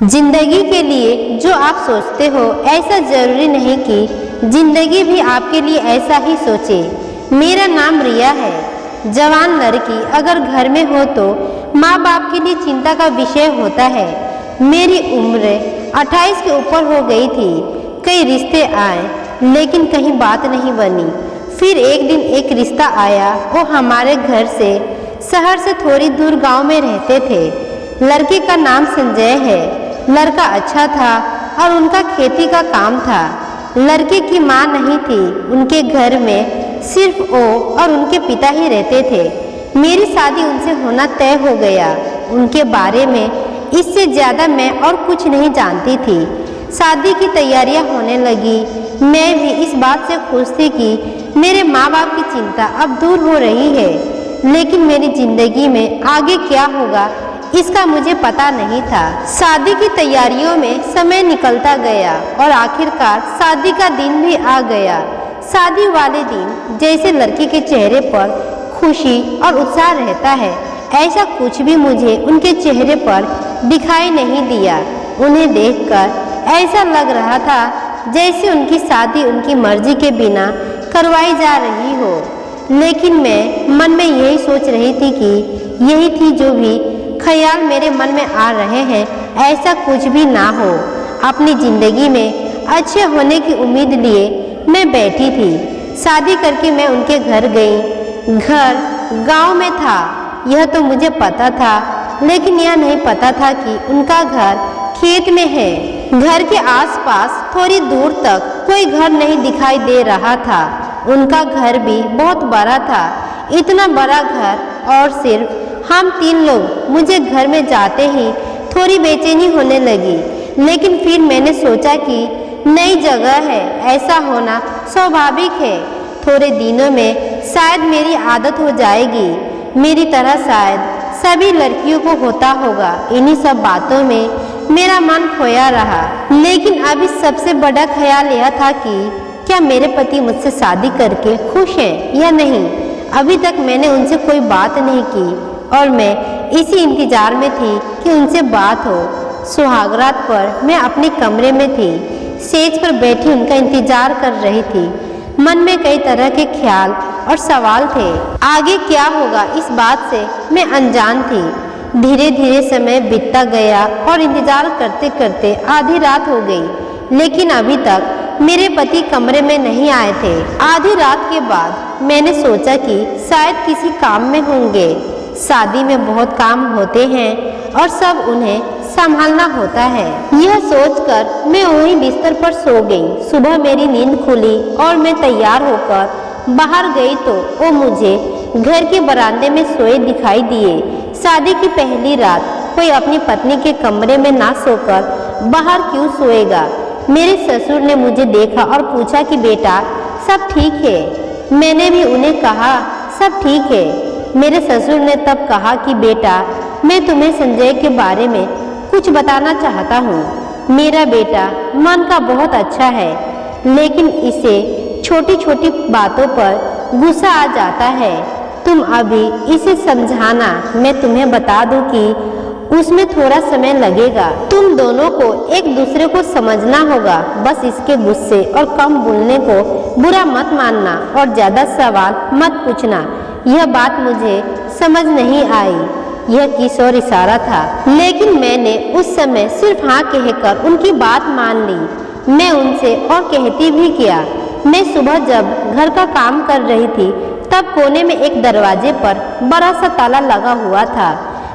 जिंदगी के लिए जो आप सोचते हो ऐसा जरूरी नहीं कि जिंदगी भी आपके लिए ऐसा ही सोचे। मेरा नाम रिया है। जवान लड़की अगर घर में हो तो माँ बाप के लिए चिंता का विषय होता है। मेरी उम्र 28 के ऊपर हो गई थी। कई रिश्ते आए लेकिन कहीं बात नहीं बनी। फिर एक दिन एक रिश्ता आया। वो हमारे घर से शहर से थोड़ी दूर गांव में रहते थे। लड़के का नाम संजय है। लड़का अच्छा था और उनका खेती का काम था। लड़के की माँ नहीं थी। उनके घर में सिर्फ वो और उनके पिता ही रहते थे। मेरी शादी उनसे होना तय हो गया। उनके बारे में इससे ज़्यादा मैं और कुछ नहीं जानती थी। शादी की तैयारियां होने लगी। मैं भी इस बात से खुश थी कि मेरे माँ बाप की चिंता अब दूर हो रही है, लेकिन मेरी ज़िंदगी में आगे क्या होगा इसका मुझे पता नहीं था। शादी की तैयारियों में समय निकलता गया और आखिरकार शादी का दिन भी आ गया। शादी वाले दिन जैसे लड़की के चेहरे पर खुशी और उत्साह रहता है, ऐसा कुछ भी मुझे उनके चेहरे पर दिखाई नहीं दिया। उन्हें देखकर ऐसा लग रहा था जैसे उनकी शादी उनकी मर्जी के बिना करवाई जा रही हो। लेकिन मैं मन में यही सोच रही थी कि यही थी जो भी ख्याल मेरे मन में आ रहे हैं, ऐसा कुछ भी ना हो। अपनी ज़िंदगी में अच्छे होने की उम्मीद लिए मैं बैठी थी। शादी करके मैं उनके घर गई। घर गांव में था यह तो मुझे पता था, लेकिन यह नहीं पता था कि उनका घर खेत में है। घर के आसपास थोड़ी दूर तक कोई घर नहीं दिखाई दे रहा था। उनका घर भी बहुत बड़ा था। इतना बड़ा घर और सिर्फ हम 3 लोग। मुझे घर में जाते ही थोड़ी बेचैनी होने लगी, लेकिन फिर मैंने सोचा कि नई जगह है, ऐसा होना स्वाभाविक है। थोड़े दिनों में शायद मेरी आदत हो जाएगी। मेरी तरह शायद सभी लड़कियों को होता होगा। इन्हीं सब बातों में मेरा मन खोया रहा। लेकिन अभी सबसे बड़ा ख्याल यह था कि क्या मेरे पति मुझसे शादी करके खुश हैं या नहीं। अभी तक मैंने उनसे कोई बात नहीं की और मैं इसी इंतजार में थी कि उनसे बात हो। सुहागरात पर मैं अपने कमरे में थी, सेज पर बैठी उनका इंतजार कर रही थी। मन में कई तरह के ख्याल और सवाल थे। आगे क्या होगा इस बात से मैं अनजान थी। धीरे धीरे समय बीतता गया और इंतजार करते करते आधी रात हो गई, लेकिन अभी तक मेरे पति कमरे में नहीं आए थे। आधी रात के बाद मैंने सोचा कि शायद किसी काम में होंगे। शादी में बहुत काम होते हैं और सब उन्हें संभालना होता है। यह सोचकर मैं वहीं बिस्तर पर सो गई। सुबह मेरी नींद खुली और मैं तैयार होकर बाहर गई तो वो मुझे घर के बरामदे में सोए दिखाई दिए। शादी की पहली रात कोई अपनी पत्नी के कमरे में ना सोकर बाहर क्यों सोएगा। मेरे ससुर ने मुझे देखा और पूछा कि बेटा सब ठीक है। मैंने भी उन्हें कहा सब ठीक है। मेरे ससुर ने तब कहा कि बेटा मैं तुम्हें संजय के बारे में कुछ बताना चाहता हूँ। मेरा बेटा मन का बहुत अच्छा है, लेकिन इसे छोटी छोटी बातों पर गुस्सा आ जाता है। तुम अभी इसे समझाना, मैं तुम्हें बता दूँ कि उसमें थोड़ा समय लगेगा। तुम दोनों को एक दूसरे को समझना होगा। बस इसके गुस्से और कम बोलने को बुरा मत मानना और ज़्यादा सवाल मत पूछना। यह बात मुझे समझ नहीं आई। यह किशोर इशारा था, लेकिन मैंने उस समय सिर्फ हाँ कहकर उनकी बात मान ली। मैं उनसे और कहती भी किया। मैं सुबह जब घर का काम कर रही थी तब कोने में एक दरवाजे पर बड़ा सा ताला लगा हुआ था।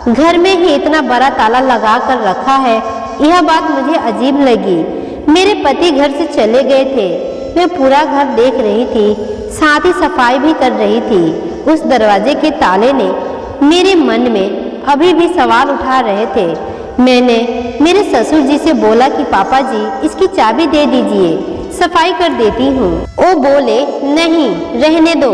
घर में ही इतना बड़ा ताला लगा कर रखा है, यह बात मुझे अजीब लगी। मेरे पति घर से चले गए थे। मैं पूरा घर देख रही थी, साथ ही सफाई भी कर रही थी। उस दरवाजे के ताले ने मेरे मन में अभी भी सवाल उठा रहे थे। मैंने मेरे ससुर जी से बोला कि पापा जी इसकी चाबी दे दीजिए, सफाई कर देती हूँ। वो बोले नहीं रहने दो,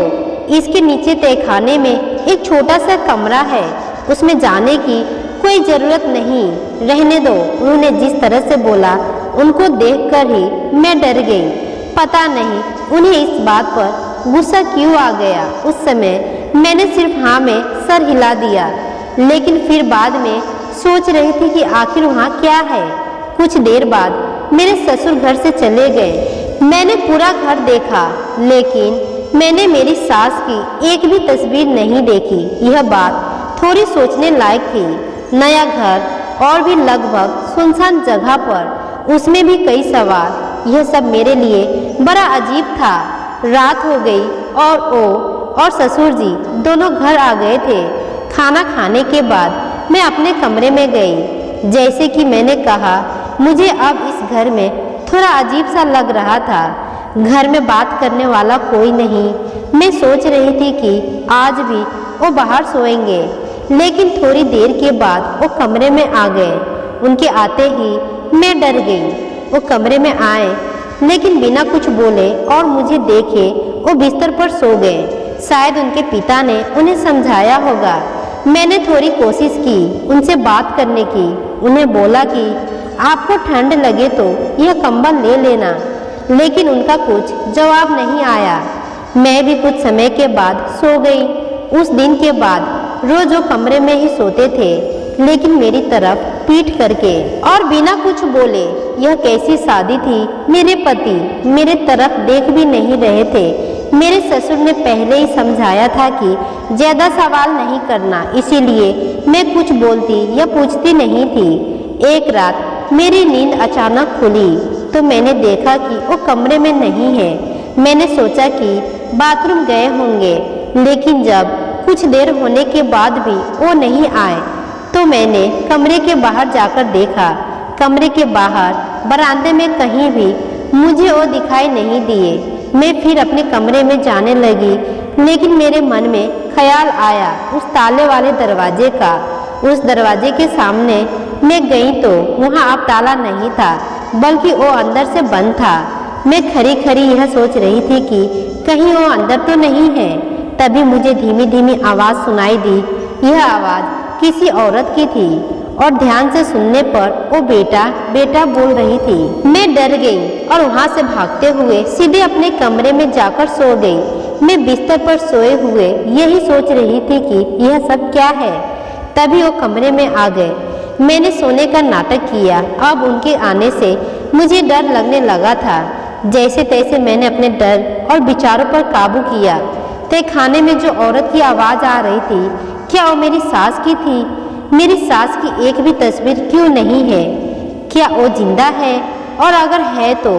इसके नीचे तहखाने में एक छोटा सा कमरा है, उसमें जाने की कोई ज़रूरत नहीं, रहने दो। उन्होंने जिस तरह से बोला उनको देखकर ही मैं डर गई। पता नहीं उन्हें इस बात पर गुस्सा क्यों आ गया। उस समय मैंने सिर्फ हाँ में सर हिला दिया, लेकिन फिर बाद में सोच रही थी कि आखिर वहाँ क्या है। कुछ देर बाद मेरे ससुर घर से चले गए। मैंने पूरा घर देखा, लेकिन मैंने मेरी सास की एक भी तस्वीर नहीं देखी। यह बात थोड़ी सोचने लायक थी। नया घर और भी लगभग सुनसान जगह पर, उसमें भी कई सवाल। यह सब मेरे लिए बड़ा अजीब था। रात हो गई और और ससुर जी दोनों घर आ गए थे। खाना खाने के बाद मैं अपने कमरे में गई। जैसे कि मैंने कहा, मुझे अब इस घर में थोड़ा अजीब सा लग रहा था। घर में बात करने वाला कोई नहीं। मैं सोच रही थी कि आज भी वो बाहर सोएंगे, लेकिन थोड़ी देर के बाद वो कमरे में आ गए। उनके आते ही मैं डर गई। वो कमरे में आए, लेकिन बिना कुछ बोले और मुझे देखे वो बिस्तर पर सो गए। शायद उनके पिता ने उन्हें समझाया होगा। मैंने थोड़ी कोशिश की उनसे बात करने की। उन्हें बोला कि आपको ठंड लगे तो यह कंबल ले लेना, लेकिन उनका कुछ जवाब नहीं आया। मैं भी कुछ समय के बाद सो गई। उस दिन के बाद रोज वो कमरे में ही सोते थे, लेकिन मेरी तरफ पीठ करके और बिना कुछ बोले। यह कैसी शादी थी। मेरे पति मेरे तरफ देख भी नहीं रहे थे। मेरे ससुर ने पहले ही समझाया था कि ज्यादा सवाल नहीं करना, इसीलिए मैं कुछ बोलती या पूछती नहीं थी। एक रात मेरी नींद अचानक खुली तो मैंने देखा कि वो कमरे में नहीं है। मैंने सोचा कि बाथरूम गए होंगे, लेकिन जब कुछ देर होने के बाद भी वो नहीं आए तो मैंने कमरे के बाहर जाकर देखा। कमरे के बाहर बरामदे में कहीं भी मुझे वो दिखाई नहीं दिए। मैं फिर अपने कमरे में जाने लगी, लेकिन मेरे मन में ख्याल आया उस ताले वाले दरवाजे का। उस दरवाजे के सामने मैं गई तो वहाँ अब ताला नहीं था, बल्कि वो अंदर से बंद था। मैं खरी खरी यह सोच रही थी कि कहीं वो अंदर तो नहीं है। तभी मुझे धीमी धीमी आवाज़ सुनाई दी। यह आवाज़ किसी औरत की थी और ध्यान से सुनने पर वो बेटा बेटा बोल रही थी। मैं डर गई और वहाँ से भागते हुए सीधे अपने कमरे में जाकर सो गई। मैं बिस्तर पर सोए हुए यही सोच रही थी कि यह सब क्या है। तभी वो कमरे में आ गए। मैंने सोने का नाटक किया। अब उनके आने से मुझे डर लगने लगा था। जैसे तैसे मैंने अपने डर और विचारों पर काबू किया। तय खाने में जो औरत की आवाज़ आ रही थी, क्या वो मेरी सास की थी? मेरी सास की एक भी तस्वीर क्यों नहीं है? क्या वो जिंदा है? और अगर है तो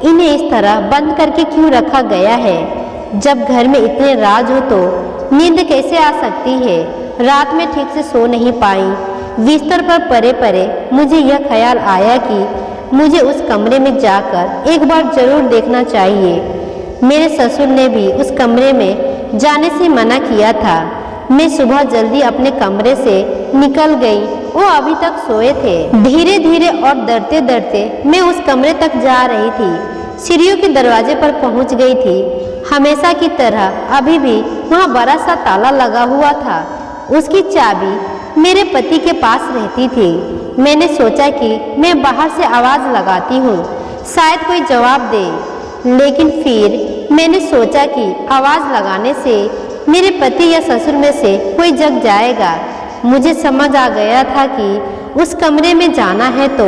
इन्हें इस तरह बंद करके क्यों रखा गया है? जब घर में इतने राज हो तो नींद कैसे आ सकती है? रात में ठीक से सो नहीं पाई। बिस्तर पर पड़े पड़े मुझे यह ख्याल आया कि मुझे उस कमरे में जाकर एक बार जरूर देखना चाहिए। मेरे ससुर ने भी उस कमरे में जाने से मना किया था। मैं सुबह जल्दी अपने कमरे से निकल गई। वो अभी तक सोए थे। धीरे धीरे और डरते डरते मैं उस कमरे तक जा रही थी। सीढ़ियों के दरवाजे पर पहुंच गई थी। हमेशा की तरह अभी भी वहाँ बड़ा सा ताला लगा हुआ था। उसकी चाबी मेरे पति के पास रहती थी। मैंने सोचा कि मैं बाहर से आवाज़ लगाती हूँ, शायद कोई जवाब दे। लेकिन फिर मैंने सोचा कि आवाज़ लगाने से मेरे पति या ससुर में से कोई जग जाएगा। मुझे समझ आ गया था कि उस कमरे में जाना है तो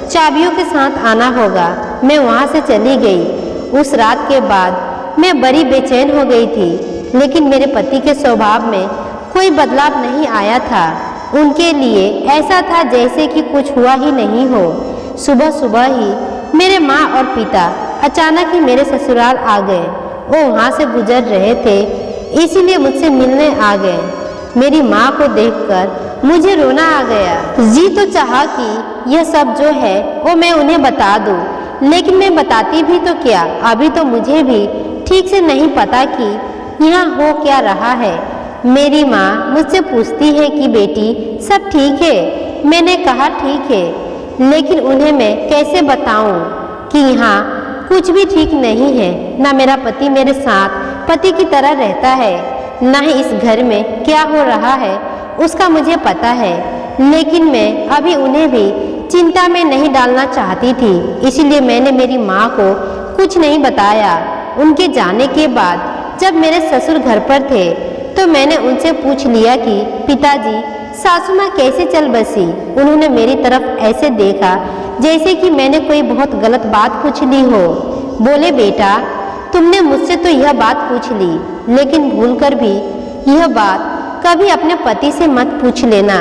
चाबियों के साथ आना होगा। मैं वहाँ से चली गई। उस रात के बाद मैं बड़ी बेचैन हो गई थी, लेकिन मेरे पति के स्वभाव में कोई बदलाव नहीं आया था। उनके लिए ऐसा था जैसे कि कुछ हुआ ही नहीं हो। सुबह सुबह ही मेरे माँ और पिता अचानक ही मेरे ससुराल आ गए। वो वहाँ से गुजर रहे थे, इसीलिए मुझसे मिलने आ गए। मेरी माँ को देखकर मुझे रोना आ गया। जी तो चाहा कि यह सब जो है वो मैं उन्हें बता दूँ, लेकिन मैं बताती भी तो क्या? अभी तो मुझे भी ठीक से नहीं पता कि यहाँ हो क्या रहा है। मेरी माँ मुझसे पूछती है कि बेटी सब ठीक है? मैंने कहा ठीक है, लेकिन उन्हें मैं कैसे बताऊँ कि यहाँ कुछ भी ठीक नहीं है। ना मेरा पति मेरे साथ पति की तरह रहता है, ना ही इस घर में क्या हो रहा है उसका मुझे पता है। लेकिन मैं अभी उन्हें भी चिंता में नहीं डालना चाहती थी, इसीलिए मैंने मेरी माँ को कुछ नहीं बताया। उनके जाने के बाद जब मेरे ससुर घर पर थे तो मैंने उनसे पूछ लिया कि पिताजी सासू माँ कैसे चल बसी। उन्होंने मेरी तरफ ऐसे देखा जैसे कि मैंने कोई बहुत गलत बात पूछ ली हो। बोले, बेटा तुमने मुझसे तो यह बात पूछ ली, लेकिन भूलकर भी यह बात कभी अपने पति से मत पूछ लेना।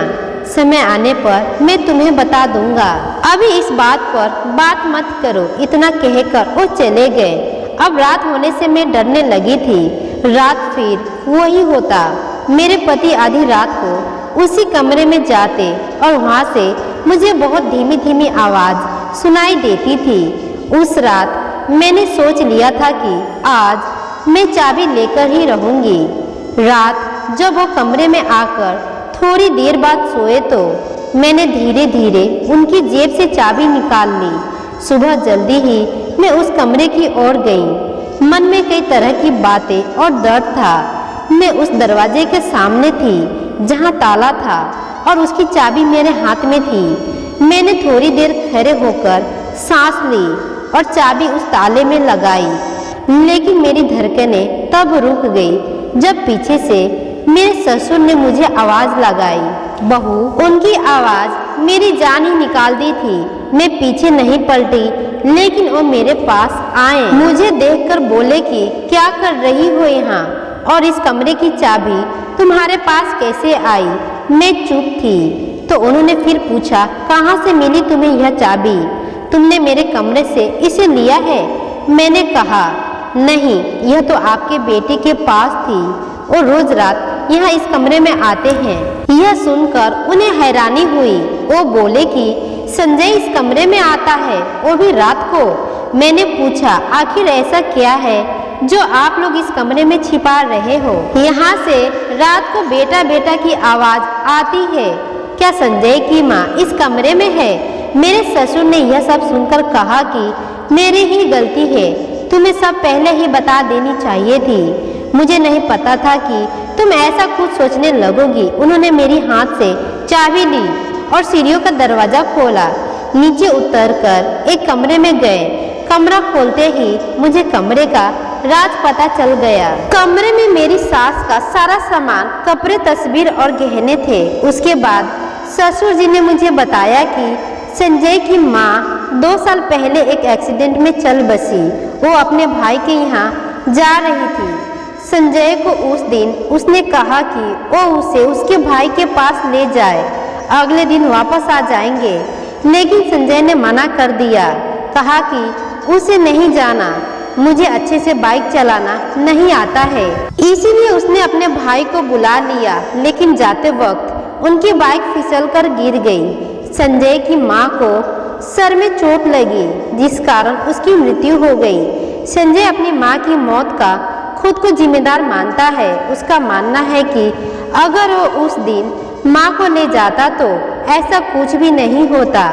समय आने पर मैं तुम्हें बता दूंगा। अभी इस बात पर बात मत करो। इतना कहकर वो चले गए। अब रात होने से मैं डरने लगी थी। रात फिर वही होता। मेरे पति आधी रात को उसी कमरे में जाते और वहाँ से मुझे बहुत धीमी धीमी आवाज़ सुनाई देती थी। उस रात मैंने सोच लिया था कि आज मैं चाबी लेकर ही रहूँगी। रात जब वो कमरे में आकर थोड़ी देर बाद सोए तो मैंने धीरे धीरे उनकी जेब से चाबी निकाल ली। सुबह जल्दी ही मैं उस कमरे की ओर गई। मन में कई तरह की बातें और डर था। मैं उस दरवाजे के सामने थी जहाँ ताला था और उसकी चाबी मेरे हाथ में थी। मैंने थोड़ी देर खड़े होकर सांस ली और चाबी उस ताले में लगाई, लेकिन मेरी धड़कनें तब रुक गई जब पीछे से मेरे ससुर ने मुझे आवाज़ लगाई। बहू, उनकी आवाज़ मेरी जान ही निकाल दी थी। मैं पीछे नहीं पलटी, लेकिन वो मेरे पास आए। मुझे देखकर बोले कि क्या कर रही हो यहाँ, और इस कमरे की चाबी तुम्हारे पास कैसे आई। मैं चुप थी तो उन्होंने फिर पूछा, कहाँ से मिली तुम्हें यह चाबी? तुमने मेरे कमरे से इसे लिया है? मैंने कहा, नहीं, यह तो आपके बेटे के पास थी। वो रोज रात यहाँ इस कमरे में आते हैं। यह सुनकर उन्हें हैरानी हुई। वो बोले कि संजय इस कमरे में आता है, वो भी रात को। मैंने पूछा, आखिर ऐसा क्या है जो आप लोग इस कमरे में छिपा रहे हो? यहाँ से रात को बेटा बेटा की आवाज़ आती है। क्या संजय की माँ इस कमरे में है? मेरे ससुर ने यह सब सुनकर कहा कि मेरी ही गलती है, तुम्हें सब पहले ही बता देनी चाहिए थी। मुझे नहीं पता था कि तुम ऐसा कुछ सोचने लगोगी। उन्होंने मेरी हाथ से चाबी ली और सीढ़ियों का दरवाजा खोला। नीचे उतरकर एक कमरे में गए। कमरा खोलते ही मुझे कमरे का राज पता चल गया। कमरे में मेरी सास का सारा सामान, कपड़े, तस्वीर और गहने थे। उसके बाद ससुर जी ने मुझे बताया कि संजय की माँ 2 साल पहले एक एक्सीडेंट में चल बसी। वो अपने भाई के यहाँ जा रही थी। संजय को उस दिन उसने कहा कि वो उसे उसके भाई के पास ले जाए, अगले दिन वापस आ जाएंगे। लेकिन संजय ने मना कर दिया, कहा कि उसे नहीं जाना, मुझे अच्छे से बाइक चलाना नहीं आता है। इसीलिए उसने अपने भाई को बुला लिया, लेकिन जाते वक्त उनकी बाइक फिसलकर गिर गई। संजय की माँ को सर में चोट लगी, जिस कारण उसकी मृत्यु हो गई। संजय अपनी माँ की मौत का खुद को जिम्मेदार मानता है। उसका मानना है कि अगर वो उस दिन माँ को ले जाता तो ऐसा कुछ भी नहीं होता।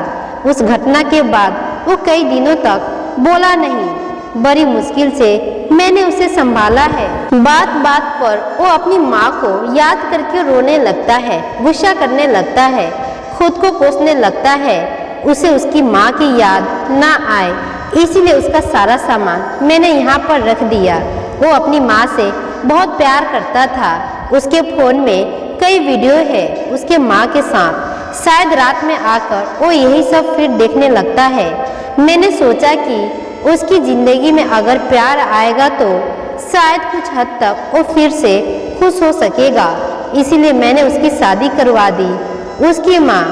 उस घटना के बाद वो कई दिनों तक बोला नहीं। बड़ी मुश्किल से मैंने उसे संभाला है। बात बात पर वो अपनी माँ को याद करके रोने लगता है, गुस्सा करने लगता है, खुद को कोसने लगता है। उसे उसकी माँ की याद ना आए, इसीलिए उसका सारा सामान मैंने यहाँ पर रख दिया। वो अपनी माँ से बहुत प्यार करता था। उसके फ़ोन में कई वीडियो है उसके माँ के साथ। शायद रात में आकर वो यही सब फिर देखने लगता है। मैंने सोचा कि उसकी ज़िंदगी में अगर प्यार आएगा तो शायद कुछ हद तक वो फिर से खुश हो सकेगा। इसीलिए मैंने उसकी शादी करवा दी। उसकी माँ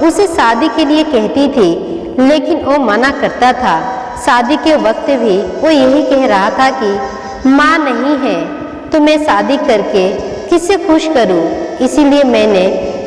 उसे शादी के लिए कहती थी, लेकिन वो मना करता था। शादी के वक्त भी वो यही कह रहा था कि माँ नहीं है तो मैं शादी करके किससे खुश करूँ। इसीलिए मैंने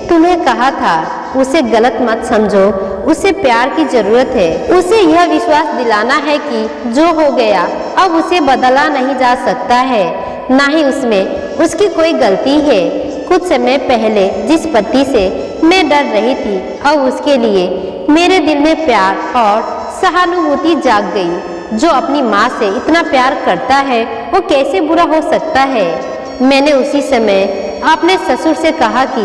तुम्हें कहा था उसे गलत मत समझो, उसे प्यार की ज़रूरत है। उसे यह विश्वास दिलाना है कि जो हो गया अब उसे बदला नहीं जा सकता है, ना ही उसमें उसकी कोई गलती है। कुछ समय पहले जिस पति से मैं डर रही थी, अब उसके लिए मेरे दिल में प्यार और सहानुभूति जाग गई। जो अपनी माँ से इतना प्यार करता है वो कैसे बुरा हो सकता है। मैंने उसी समय अपने ससुर से कहा कि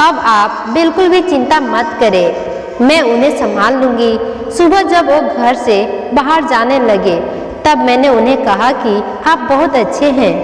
अब आप बिल्कुल भी चिंता मत करें, मैं उन्हें संभाल लूँगी। सुबह जब वो घर से बाहर जाने लगे तब मैंने उन्हें कहा कि आप बहुत अच्छे हैं।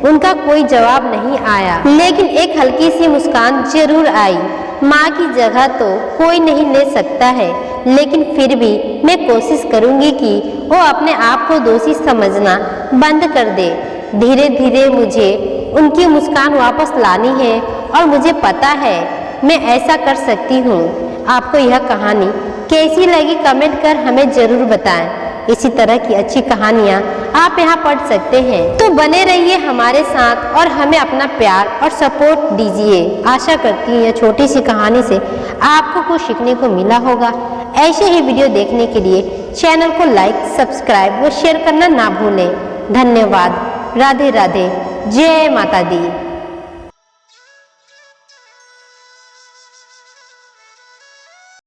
उनका कोई जवाब नहीं आया, लेकिन एक हल्की सी मुस्कान जरूर आई। माँ की जगह तो कोई नहीं ले सकता है, लेकिन फिर भी मैं कोशिश करूंगी कि वो अपने आप को दोषी समझना बंद कर दे। धीरे धीरे मुझे उनकी मुस्कान वापस लानी है और मुझे पता है मैं ऐसा कर सकती हूँ। आपको यह कहानी कैसी लगी कमेंट कर हमें जरूर बताएं। इसी तरह की अच्छी कहानियाँ आप यहाँ पढ़ सकते हैं, तो बने रहिए हमारे साथ और हमें अपना प्यार और सपोर्ट दीजिए। आशा करती हूँ यह छोटी सी कहानी से आपको कुछ सीखने को मिला होगा। ऐसे ही वीडियो देखने के लिए चैनल को लाइक, सब्सक्राइब व शेयर करना ना भूलें। धन्यवाद। राधे राधे। जय माता दी।